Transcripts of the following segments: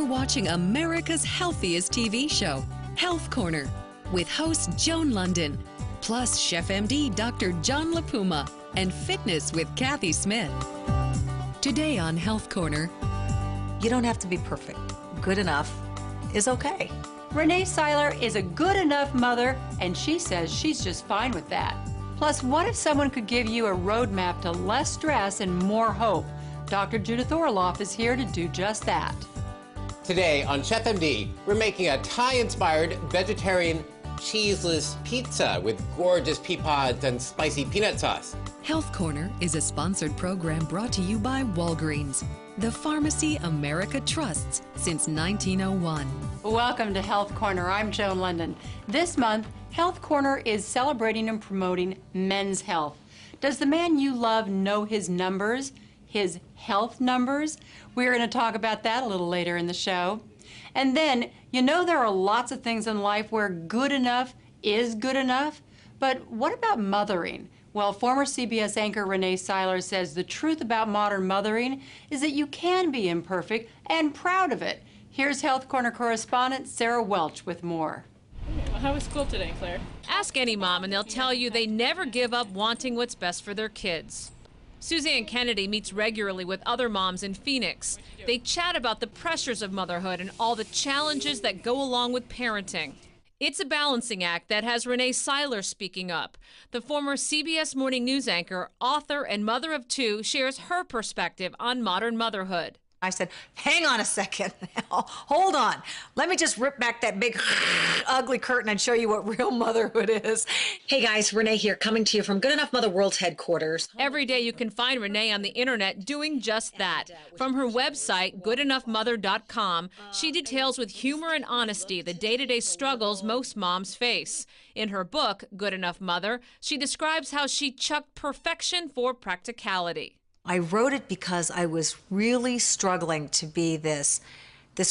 watching America's healthiest TV show, Health Corner, with host Joan Lunden, plus Chef MD Dr. John Puma, and Fitness with Kathy Smith. Today on Health Corner, you don't have to be perfect. Good enough is okay. Rene Syler is a good enough mother, and she says she's just fine with that. Plus, what if someone could give you a roadmap to less stress and more hope? Dr. Judith Orloff is here to do just that. Today on Chef MD, we're making a Thai-inspired vegetarian cheeseless pizza with gorgeous pea pods and spicy peanut sauce. Health Corner is a sponsored program brought to you by Walgreens, the pharmacy America trusts since 1901. Welcome to Health Corner. I'm Joan Lunden. This month, Health Corner is celebrating and promoting men's health. Does the man you love know his numbers, his health numbers? We're going to talk about that a little later in the show. And then, you know there are lots of things in life where good enough is good enough, but what about mothering? Well, former CBS anchor Rene Syler says the truth about modern mothering is that you can be imperfect and proud of it. Here's Health Corner correspondent Sarah Welch with more. How was school today, Claire? Ask any mom and they'll tell you they never give up wanting what's best for their kids. Suzanne Kennedy meets regularly with other moms in Phoenix. They chat about the pressures of motherhood and all the challenges that go along with parenting. It's a balancing act that has Rene Syler speaking up. The former CBS Morning News anchor, author, and mother of two shares her perspective on modern motherhood. I said, hang on a second now. Hold on. Let me just rip back that big ugly curtain and show you what real motherhood is. Hey guys, Rene here, coming to you from Good Enough Mother World's headquarters. Every day you can find Rene on the internet doing just that. From her website, goodenoughmother.com, she details with humor and honesty the day-to-day struggles most moms face. In her book, Good Enough Mother, she describes how she chucked perfection for practicality. I wrote it because I was really struggling to be this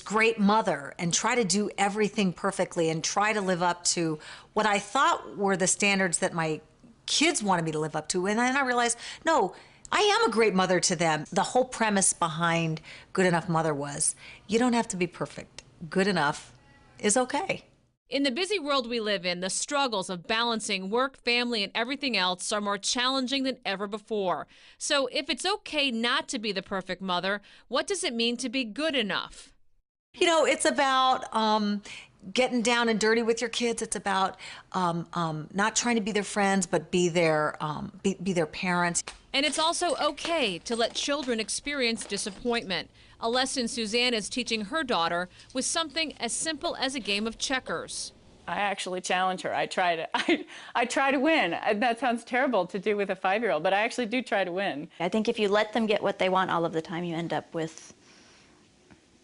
great mother and try to do everything perfectly and try to live up to what I thought were the standards that my kids wanted me to live up to. And then I realized, no, I am a great mother to them. The whole premise behind Good Enough Mother was, you don't have to be perfect. Good enough is okay. In the busy world we live in, the struggles of balancing work, family, and everything else are more challenging than ever before. So if it's okay not to be the perfect mother, what does it mean to be good enough? You know, it's about getting down and dirty with your kids. It's about not trying to be their friends, but be their parents. And it's also okay to let children experience disappointment. A lesson Suzanne is teaching her daughter with something as simple as a game of checkers. I actually challenge her. I try to win. That sounds terrible to do with a 5-year-old, but I actually do try to win. I think if you let them get what they want all of the time, you end up with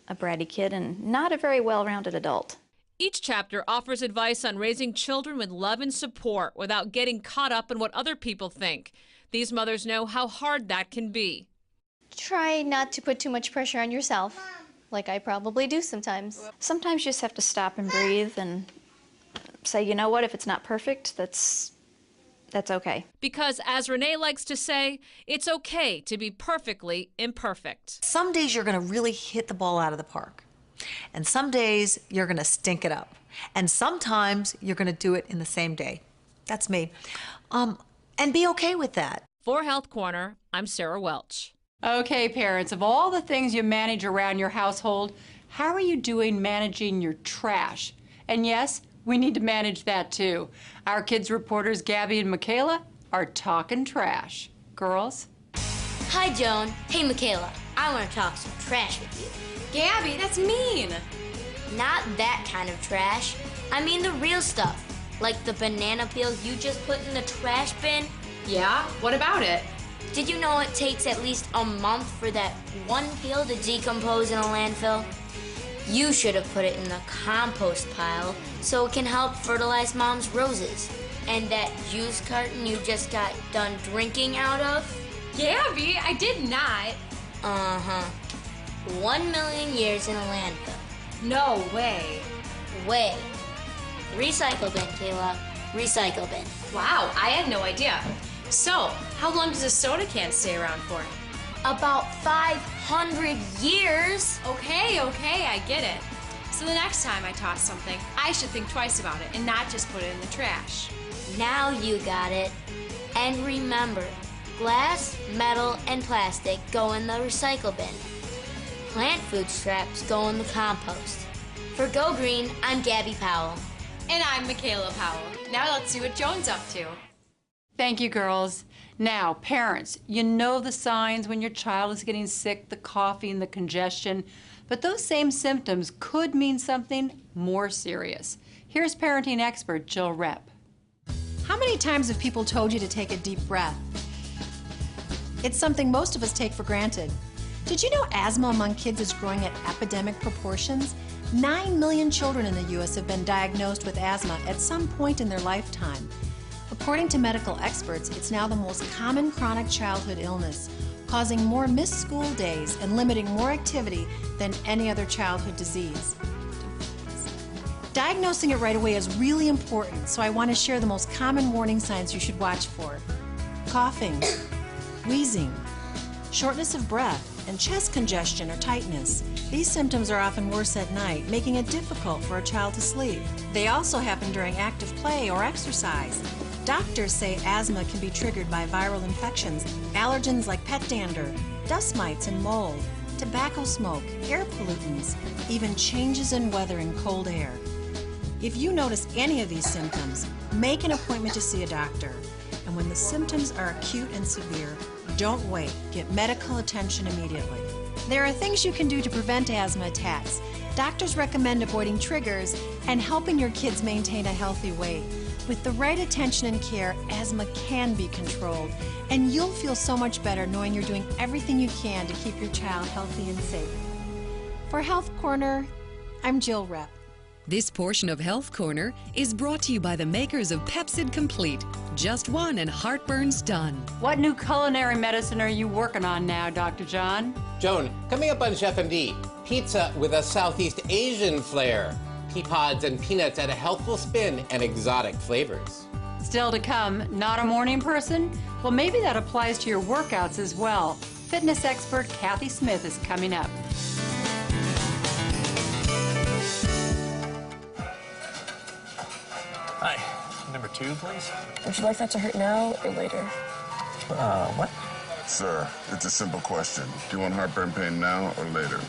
a bratty kid and not a very well-rounded adult. Each chapter offers advice on raising children with love and support without getting caught up in what other people think. These mothers know how hard that can be. Try not to put too much pressure on yourself, like I probably do sometimes. Sometimes you just have to stop and breathe and say, you know what, if it's not perfect, that's okay. Because as Rene likes to say, it's okay to be perfectly imperfect. Some days you're going to really hit the ball out of the park. And some days you're going to stink it up. And sometimes you're going to do it in the same day. That's me. And be okay with that. For Health Corner, I'm Sarah Welch. Okay, parents, of all the things you manage around your household, how are you doing managing your trash? And yes, we need to manage that too. Our kids reporters Gabby and Michaela are talking trash. Girls? Hi, Joan. Hey, Michaela. I want to talk some trash with you. Gabby, that's mean. Not that kind of trash. I mean the real stuff. Like the banana peel you just put in the trash bin. Yeah? What about it? Did you know it takes at least a month for that one peel to decompose in a landfill? You should have put it in the compost pile so it can help fertilize Mom's roses. And that juice carton you just got done drinking out of? Gabby, I did not. Uh-huh. 1 million years in a landfill. No way. Way. Recycle bin, Kayla. Recycle bin. Wow, I had no idea. So, how long does a soda can stay around for? About 500 years. Okay, I get it. So the next time I toss something, I should think twice about it and not just put it in the trash. Now you got it. And remember, glass, metal, and plastic go in the recycle bin. Plant food scraps go in the compost. For Go Green, I'm Gabby Powell. And I'm Michaela Powell. Now let's see what Joan's up to. Thank you, girls. Now, parents, you know the signs when your child is getting sick, the coughing, the congestion, but those same symptoms could mean something more serious. Here's parenting expert Jill Repp. How many times have people told you to take a deep breath? It's something most of us take for granted. Did you know asthma among kids is growing at epidemic proportions? 9 million children in the U.S. have been diagnosed with asthma at some point in their lifetime. According to medical experts, it's now the most common chronic childhood illness, causing more missed school days and limiting more activity than any other childhood disease. Diagnosing it right away is really important, so I want to share the most common warning signs you should watch for. Coughing, wheezing, shortness of breath, and chest congestion or tightness. These symptoms are often worse at night, making it difficult for a child to sleep. They also happen during active play or exercise. Doctors say asthma can be triggered by viral infections, allergens like pet dander, dust mites and mold, tobacco smoke, air pollutants, even changes in weather and cold air. If you notice any of these symptoms, make an appointment to see a doctor. And when the symptoms are acute and severe, don't wait. Get medical attention immediately. There are things you can do to prevent asthma attacks. Doctors recommend avoiding triggers and helping your kids maintain a healthy weight. With the right attention and care, asthma can be controlled, and you'll feel so much better knowing you're doing everything you can to keep your child healthy and safe. For Health Corner, I'm Jill Repp. This portion of Health Corner is brought to you by the makers of Pepcid Complete. Just one and heartburn's done. What new culinary medicine are you working on now, Dr. John? Joan, coming up on Chef MD, pizza with a Southeast Asian flair. Pea pods and peanuts add a healthful spin and exotic flavors. Still to come, not a morning person? Well, maybe that applies to your workouts as well. Fitness expert Kathy Smith is coming up. Hi, number 2, please. Would you like that to hurt now or later? What? Sir, it's a simple question. Do you want heartburn pain now or later?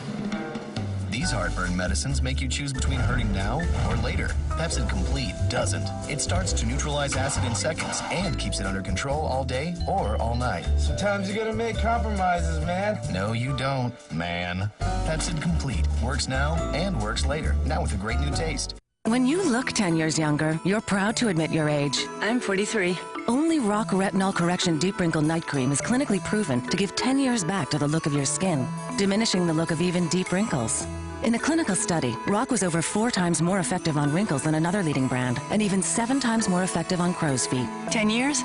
These heartburn medicines make you choose between hurting now or later. Pepcid Complete doesn't. It starts to neutralize acid in seconds and keeps it under control all day or all night. Sometimes you gotta make compromises, man. No, you don't, man. Pepcid Complete works now and works later, now with a great new taste. When you look 10 years younger, you're proud to admit your age. I'm 43. Only Rock Retinol Correction Deep Wrinkle Night Cream is clinically proven to give 10 years back to the look of your skin, diminishing the look of even deep wrinkles. In a clinical study, Rock was over 4 times more effective on wrinkles than another leading brand, and even 7 times more effective on crow's feet. 10 years?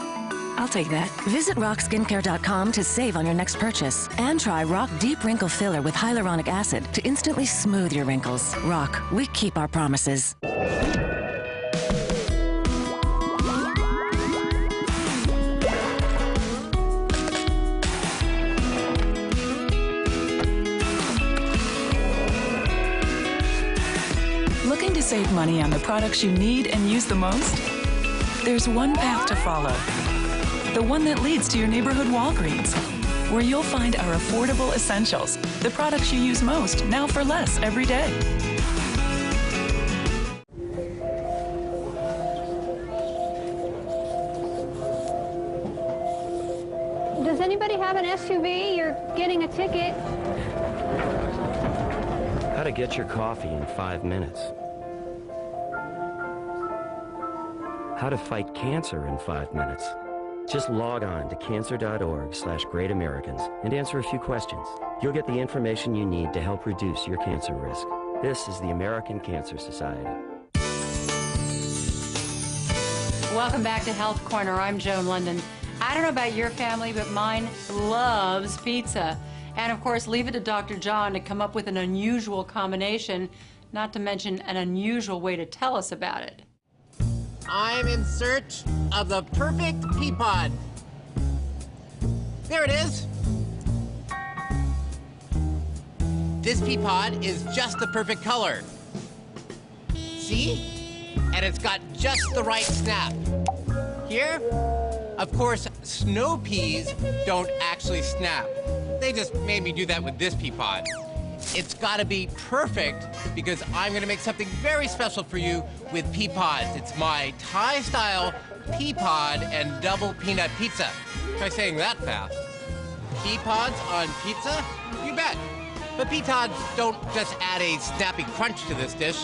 I'll take that. Visit rockskincare.com to save on your next purchase. And try Rock Deep Wrinkle Filler with hyaluronic acid to instantly smooth your wrinkles. Rock, we keep our promises. Looking to save money on the products you need and use the most? There's one path to follow. The one that leads to your neighborhood Walgreens, where you'll find our affordable essentials, the products you use most, now for less every day. Does anybody have an SUV? You're getting a ticket. How to get your coffee in 5 minutes. How to fight cancer in 5 minutes. Just log on to cancer.org/greatamericans and answer a few questions. You'll get the information you need to help reduce your cancer risk. This is the American Cancer Society. Welcome back to Health Corner. I'm Joan Lunden. I don't know about your family, but mine loves pizza. And of course, leave it to Dr. John to come up with an unusual combination, not to mention an unusual way to tell us about it. I'm in search of the perfect pea pod. There it is. This pea pod is just the perfect color. See? And it's got just the right snap. Here, of course, snow peas don't actually snap. They just made me do that with this pea pod. It's gotta be perfect because I'm gonna make something very special for you with pea pods. It's my Thai-style pea pod and double peanut pizza. Try saying that fast. Pea pods on pizza? You bet. But pea pods don't just add a snappy crunch to this dish.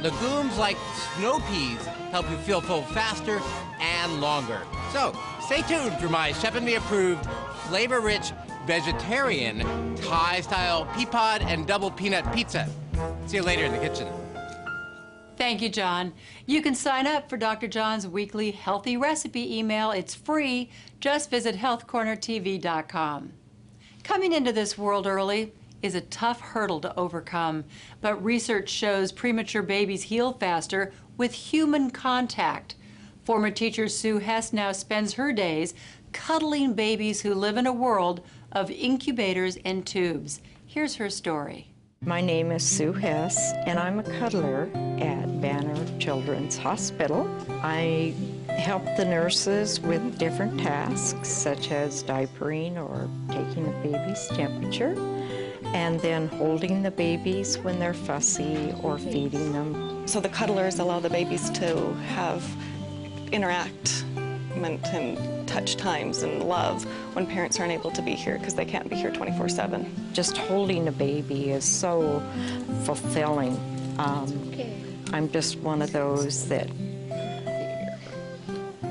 Legumes like snow peas help you feel full faster and longer. So, stay tuned for my Chef and Me approved, flavor-rich, vegetarian, Thai-style pea pod and double peanut pizza. See you later in the kitchen. Thank you, John. You can sign up for Dr. John's weekly healthy recipe email. It's free. Just visit healthcornertv.com. Coming into this world early is a tough hurdle to overcome, but research shows premature babies heal faster with human contact. Former teacher Sue Hess now spends her days cuddling babies who live in a world of incubators and tubes. Here's her story. My name is Sue Hess, and I'm a cuddler at Banner Children's Hospital. I help the nurses with different tasks, such as diapering or taking the baby's temperature, and then holding the babies when they're fussy or feeding them. So the cuddlers allow the babies to have interaction and touch times and love when parents aren't able to be here because they can't be here 24/7. Just holding a baby is so fulfilling. I'm just one of those that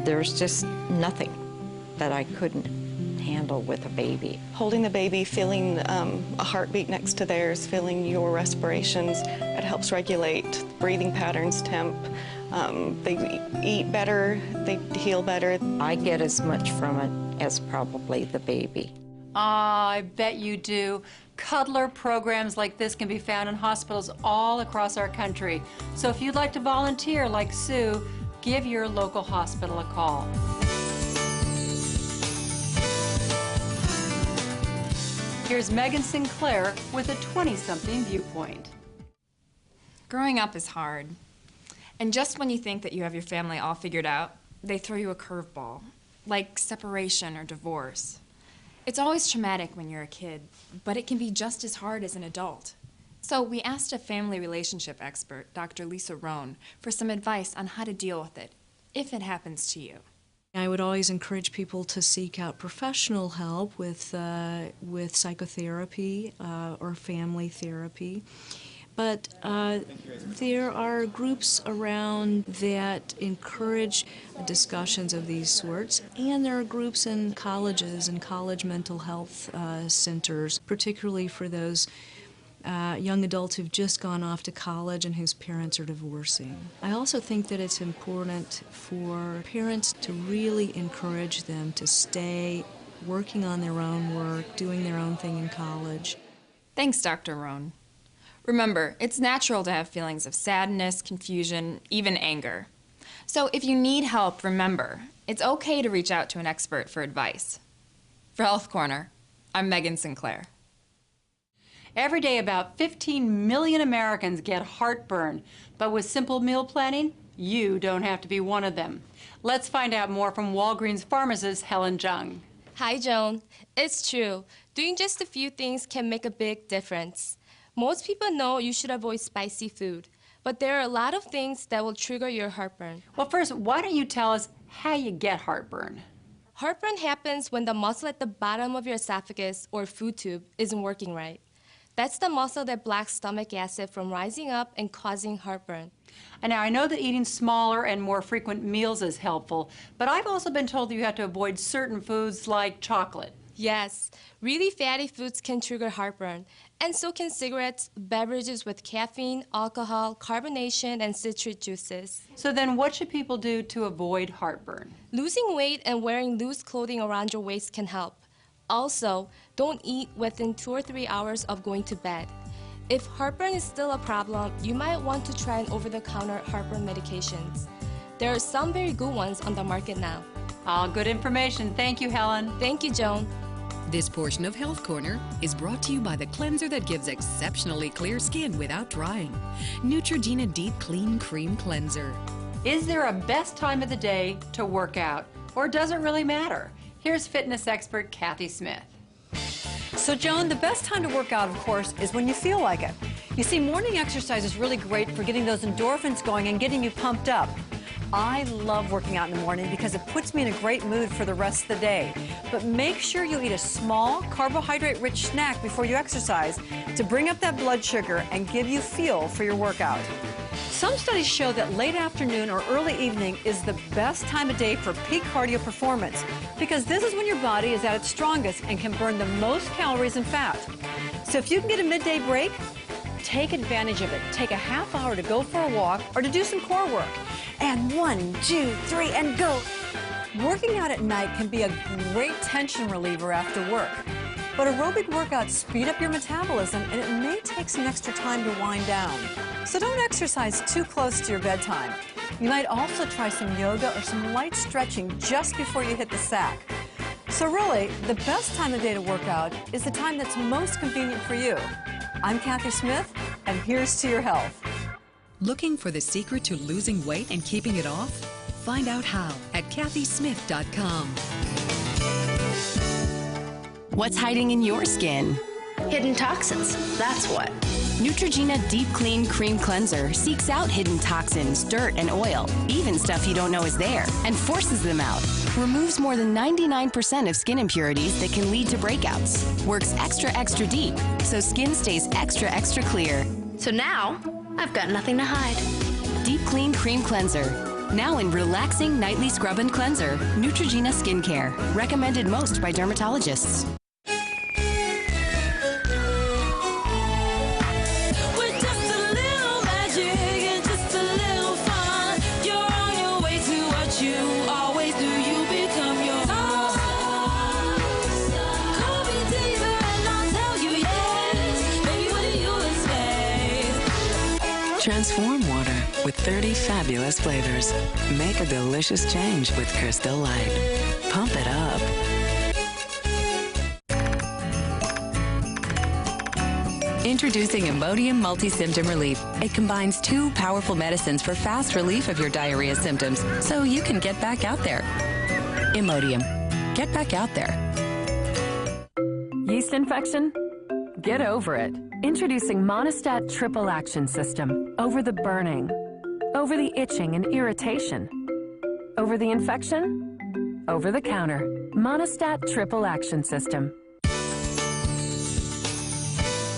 there's just nothing that I couldn't handle with a baby. Holding the baby, feeling a heartbeat next to theirs, feeling your respirations, it helps regulate breathing patterns, temp. They eat better, they heal better. I get as much from it as probably the baby. I bet you do. Cuddler programs like this can be found in hospitals all across our country. So if you'd like to volunteer like Sue, give your local hospital a call. Here's Megan Sinclair with a 20-something viewpoint. Growing up is hard. And just when you think that you have your family all figured out, they throw you a curveball, like separation or divorce. It's always traumatic when you're a kid, but it can be just as hard as an adult. So we asked a family relationship expert, Dr. Lisa Roan, for some advice on how to deal with it, if it happens to you. I would always encourage people to seek out professional help with psychotherapy or family therapy. But there are groups around that encourage discussions of these sorts, and there are groups in colleges and college mental health centers, particularly for those young adults who've just gone off to college and whose parents are divorcing. I also think that it's important for parents to really encourage them to stay working on their own work, doing their own thing in college. Thanks, Dr. Roan. Remember, it's natural to have feelings of sadness, confusion, even anger. So if you need help, remember, it's okay to reach out to an expert for advice. For Health Corner, I'm Megan Sinclair. Every day, about 15 million Americans get heartburn, but with simple meal planning, you don't have to be one of them. Let's find out more from Walgreens pharmacist Helen Jung. Hi, Joan. It's true. Doing just a few things can make a big difference. Most people know you should avoid spicy food, but there are a lot of things that will trigger your heartburn. Well, first, why don't you tell us how you get heartburn? Heartburn happens when the muscle at the bottom of your esophagus or food tube isn't working right. That's the muscle that blocks stomach acid from rising up and causing heartburn. And now, I know that eating smaller and more frequent meals is helpful, but I've also been told that you have to avoid certain foods like chocolate. Yes, really fatty foods can trigger heartburn, and so can cigarettes, beverages with caffeine, alcohol, carbonation, and citric juices. So then what should people do to avoid heartburn? Losing weight and wearing loose clothing around your waist can help. Also, don't eat within 2 or 3 hours of going to bed. If heartburn is still a problem, you might want to try an over-the-counter heartburn medications. There are some very good ones on the market now. All good information. Thank you, Helen. Thank you, Joan. This portion of Health Corner is brought to you by the cleanser that gives exceptionally clear skin without drying. Neutrogena Deep Clean Cream Cleanser. Is there a best time of the day to work out, or does it really matter? Here's fitness expert Kathy Smith. So Joan, the best time to work out, of course, is when you feel like it. You see, morning exercise is really great for getting those endorphins going and getting you pumped up. I love working out in the morning because it puts me in a great mood for the rest of the day. But make sure you eat a small, carbohydrate-rich snack before you exercise to bring up that blood sugar and give you fuel for your workout. Some studies show that late afternoon or early evening is the best time of day for peak cardio performance because this is when your body is at its strongest and can burn the most calories and fat. So if you can get a midday break, take advantage of it. Take a half hour to go for a walk or to do some core work. And 1, 2, 3, and go. Working out at night can be a great tension reliever after work. But aerobic workouts speed up your metabolism and it may take some extra time to wind down. So don't exercise too close to your bedtime. You might also try some yoga or some light stretching just before you hit the sack. So really, the best time of day to work out is the time that's most convenient for you. I'm Kathy Smith, and here's to your health. Looking for the secret to losing weight and keeping it off? Find out how at kathysmith.com. What's hiding in your skin? Hidden toxins, that's what. Neutrogena Deep Clean Cream Cleanser seeks out hidden toxins, dirt, and oil, even stuff you don't know is there, and forces them out. Removes more than 99% of skin impurities that can lead to breakouts. Works extra, extra deep, so skin stays extra, extra clear. So now, I've got nothing to hide. Deep Clean Cream Cleanser. Now in relaxing nightly scrub and cleanser, Neutrogena Skincare. Recommended most by dermatologists. Transform water with 30 fabulous flavors. Make a delicious change with Crystal Light. Pump it up. Introducing Imodium Multi-Symptom Relief. It combines 2 powerful medicines for fast relief of your diarrhea symptoms, so you can get back out there. Imodium. Get back out there. Yeast infection? Get over it. Introducing Monistat Triple Action System. Over the burning, over the itching and irritation, over the infection, over the counter. Monistat Triple Action System.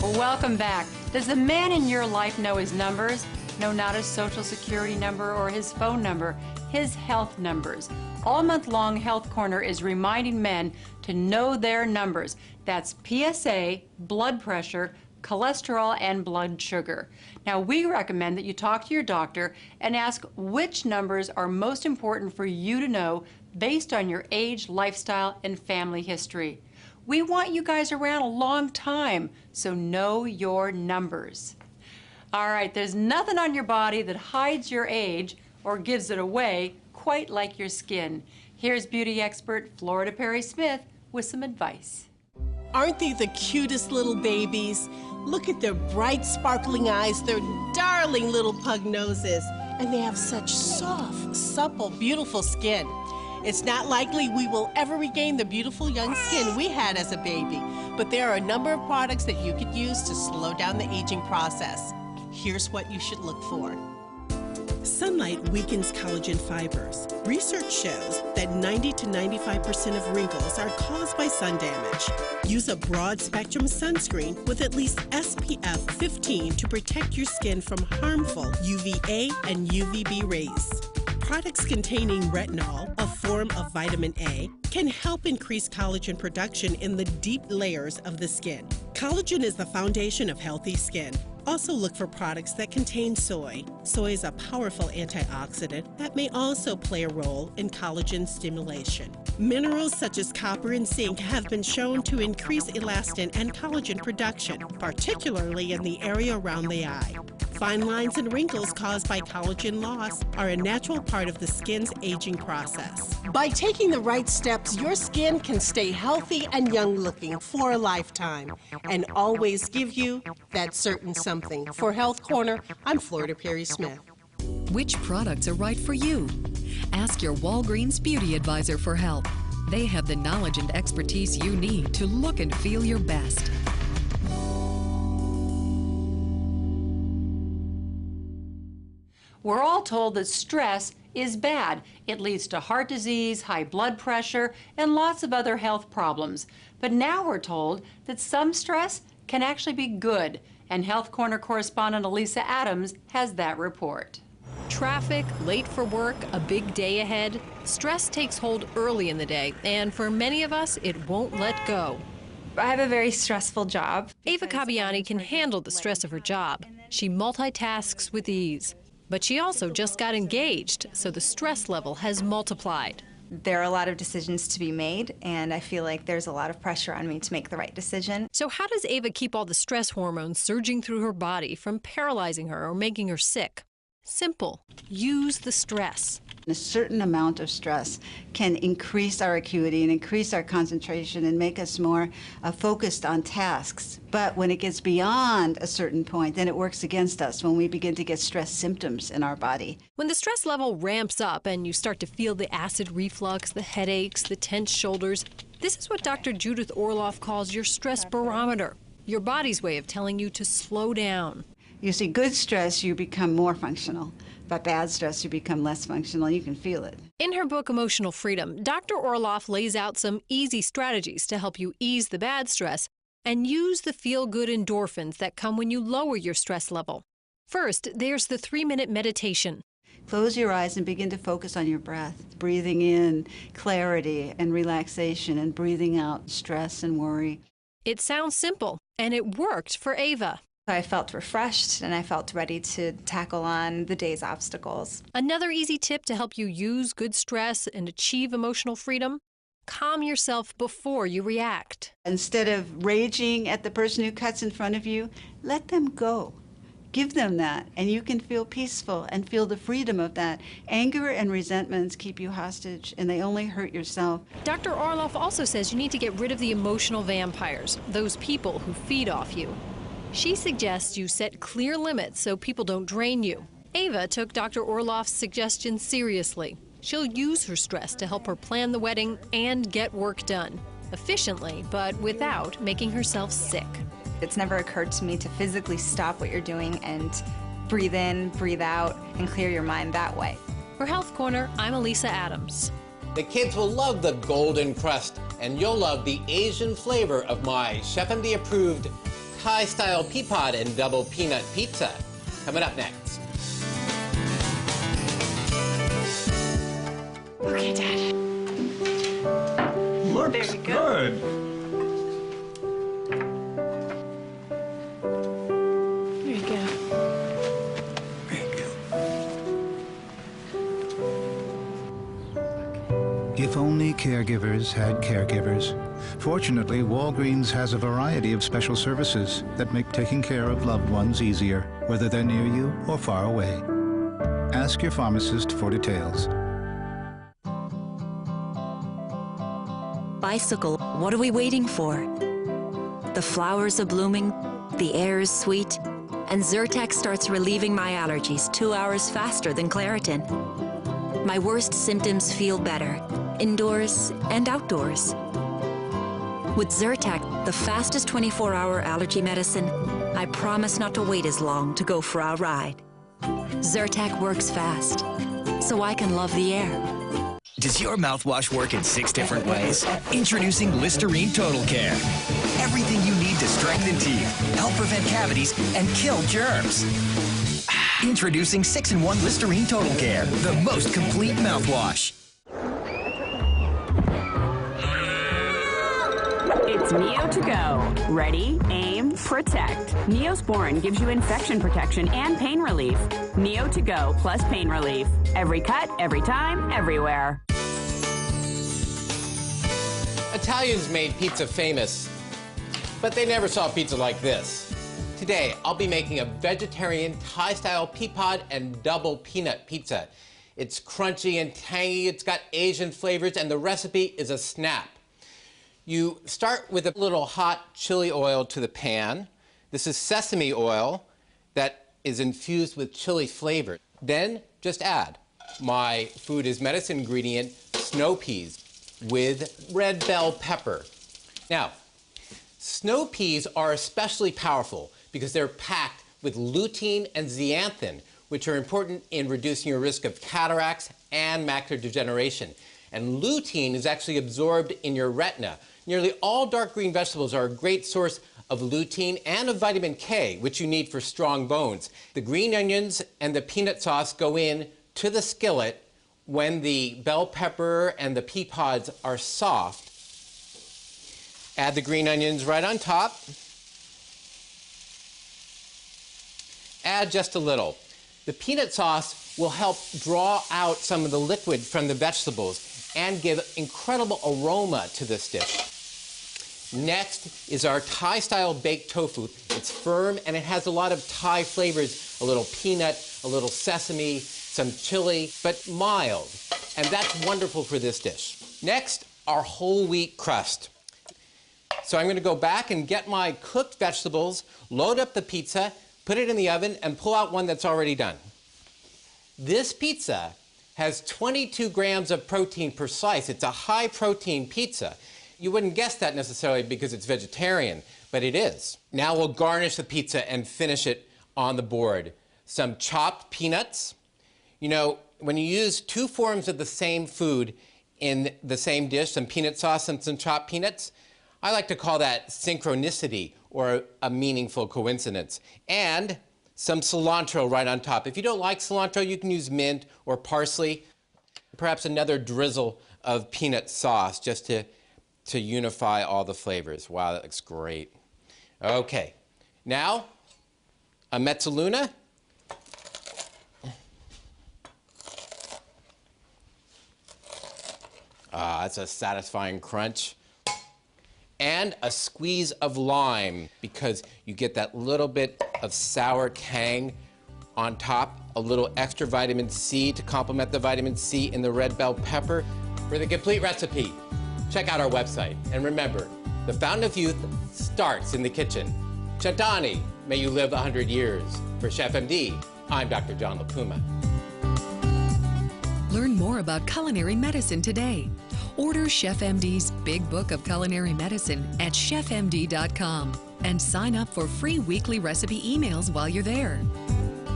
Welcome back. Does the man in your life know his numbers? No, not his social security number or his phone number, his health numbers. All month long, Health Corner is reminding men to know their numbers. That's PSA, blood pressure, cholesterol, and blood sugar. Now, we recommend that you talk to your doctor and ask which numbers are most important for you to know based on your age, lifestyle, and family history. We want you guys around a long time, so know your numbers. All right, there's nothing on your body that hides your age or gives it away quite like your skin. Here's beauty expert Florida Perry Smith with some advice. Aren't they the cutest little babies? Look at their bright, sparkling eyes, their darling little pug noses, and they have such soft, supple, beautiful skin. It's not likely we will ever regain the beautiful young skin we had as a baby, but there are a number of products that you could use to slow down the aging process. Here's what you should look for. Sunlight weakens collagen fibers. Research shows that 90 to 95% of wrinkles are caused by sun damage. Use a broad-spectrum sunscreen with at least SPF 15 to protect your skin from harmful UVA and UVB rays. Products containing retinol, a form of vitamin A, can help increase collagen production in the deep layers of the skin. Collagen is the foundation of healthy skin. Also look for products that contain soy. Soy is a powerful antioxidant that may also play a role in collagen stimulation. Minerals such as copper and zinc have been shown to increase elastin and collagen production, particularly in the area around the eye. Fine lines and wrinkles caused by collagen loss are a natural part of the skin's aging process. By taking the right steps, your skin can stay healthy and young-looking for a lifetime and always give you that certain something. For Health Corner, I'm Florida Perry Smith. Which products are right for you? Ask your Walgreens Beauty Advisor for help. They have the knowledge and expertise you need to look and feel your best. We're all told that stress is bad. It leads to heart disease, high blood pressure, and lots of other health problems. But now we're told that some stress can actually be good. And Health Corner correspondent Elisa Adams has that report. Traffic, late for work, a big day ahead. Stress takes hold early in the day, and for many of us, it won't let go. I have a very stressful job. Ava Kabiani can handle the stress of her job. She multitasks with ease. But she also just got engaged, so the stress level has multiplied. There are a lot of decisions to be made, and I feel like there's a lot of pressure on me to make the right decision. So how does Ava keep all the stress hormones surging through her body from paralyzing her or making her sick? Simple. Use the stress. A certain amount of stress can increase our acuity and increase our concentration and make us more focused on tasks. But when it gets beyond a certain point, then it works against us when we begin to get stress symptoms in our body. When the stress level ramps up and you start to feel the acid reflux, the headaches, the tense shoulders, this is what Dr. Judith Orloff calls your stress barometer, your body's way of telling you to slow down. You see, good stress, you become more functional. But bad stress, you become less functional. You can feel it. In her book, Emotional Freedom, Dr. Orloff lays out some easy strategies to help you ease the bad stress and use the feel-good endorphins that come when you lower your stress level. First, there's the 3-minute meditation. Close your eyes and begin to focus on your breath, breathing in clarity and relaxation and breathing out stress and worry. It sounds simple, and it worked for Ava. I felt refreshed and I felt ready to tackle on the day's obstacles. Another easy tip to help you use good stress and achieve emotional freedom: calm yourself before you react. Instead of raging at the person who cuts in front of you, let them go. Give them that, and you can feel peaceful and feel the freedom of that. Anger and resentments keep you hostage, and they only hurt yourself. Dr. Orloff also says you need to get rid of the emotional vampires, those people who feed off you. She suggests you set clear limits so people don't drain you. Ava took Dr. Orloff's suggestion seriously. She'll use her stress to help her plan the wedding and get work done efficiently, but without making herself sick. It's never occurred to me to physically stop what you're doing and breathe in, breathe out, and clear your mind that way. For Health Corner, I'm Elisa Adams. The kids will love the golden crust, and you'll love the Asian flavor of my Chef MD approved Thai-style pea pod and double peanut pizza. Coming up next. Okay, Dad. Looks good. There you go. If only caregivers had caregivers. Fortunately, Walgreens has a variety of special services that make taking care of loved ones easier, whether they're near you or far away. Ask your pharmacist for details. Bicycle, what are we waiting for? The flowers are blooming, the air is sweet, and Zyrtec starts relieving my allergies 2 hours faster than Claritin. My worst symptoms feel better, indoors and outdoors. With Zyrtec, the fastest 24-hour allergy medicine, I promise not to wait as long to go for our ride. Zyrtec works fast, so I can love the air. Does your mouthwash work in 6 different ways? Introducing Listerine Total Care. Everything you need to strengthen teeth, help prevent cavities, and kill germs. Introducing 6-in-1 Listerine Total Care, the most complete mouthwash. It's Neo to go. Ready, aim, protect. Neosporin gives you infection protection and pain relief. Neo to go plus pain relief. Every cut, every time, everywhere. Italians made pizza famous, but they never saw pizza like this. Today, I'll be making a vegetarian Thai-style pea pod and double peanut pizza. It's crunchy and tangy, it's got Asian flavors, and the recipe is a snap. You start with a little hot chili oil to the pan. This is sesame oil that is infused with chili flavor. Then just add my food is medicine ingredient, snow peas with red bell pepper. Now, snow peas are especially powerful because they're packed with lutein and zeaxanthin, which are important in reducing your risk of cataracts and macular degeneration. And lutein is actually absorbed in your retina. Nearly all dark green vegetables are a great source of lutein and of vitamin K, which you need for strong bones. The green onions and the peanut sauce go in to the skillet when the bell pepper and the pea pods are soft. Add the green onions right on top. Add just a little. The peanut sauce will help draw out some of the liquid from the vegetables and give incredible aroma to this dish. Next is our Thai-style baked tofu. It's firm and it has a lot of Thai flavors, a little peanut, a little sesame, some chili, but mild. And that's wonderful for this dish. Next, our whole wheat crust. So I'm going to go back and get my cooked vegetables, load up the pizza, put it in the oven, and pull out one that's already done. This pizza has 22 grams of protein per slice. It's a high-protein pizza. You wouldn't guess that necessarily because it's vegetarian, but it is. Now we'll garnish the pizza and finish it on the board. Some chopped peanuts. You know, when you use two forms of the same food in the same dish, some peanut sauce and some chopped peanuts, I like to call that synchronicity or a meaningful coincidence. And some cilantro right on top. If you don't like cilantro, you can use mint or parsley. Perhaps another drizzle of peanut sauce just to unify all the flavors. Wow, that looks great. Okay, now a mezzaluna. Ah, that's a satisfying crunch. And a squeeze of lime because you get that little bit of sour tang on top, a little extra vitamin C to complement the vitamin C in the red bell pepper. For the complete recipe, check out our website. And remember, the fountain of youth starts in the kitchen. Chantani, may you live 100 years. For Chef MD, I'm Dr. John LaPuma. Learn more about culinary medicine today. Order Chef MD's Big Book of Culinary Medicine at chefmd.com and sign up for free weekly recipe emails while you're there.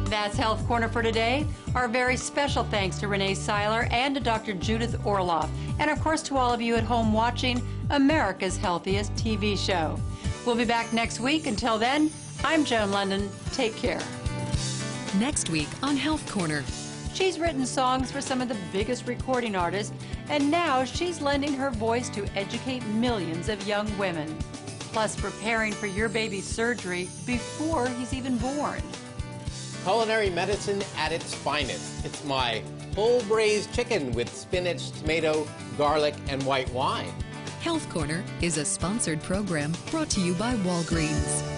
That's Health Corner for today. Our very special thanks to Rene Syler and to Dr. Judith Orloff, and of course to all of you at home watching America's Healthiest TV show. We'll be back next week. Until then, I'm Joan Lunden. Take care. Next week on Health Corner. She's written songs for some of the biggest recording artists, and now she's lending her voice to educate millions of young women. Plus, preparing for your baby's surgery before he's even born. Culinary medicine at its finest. It's my whole braised chicken with spinach, tomato, garlic, and white wine. Health Corner is a sponsored program brought to you by Walgreens.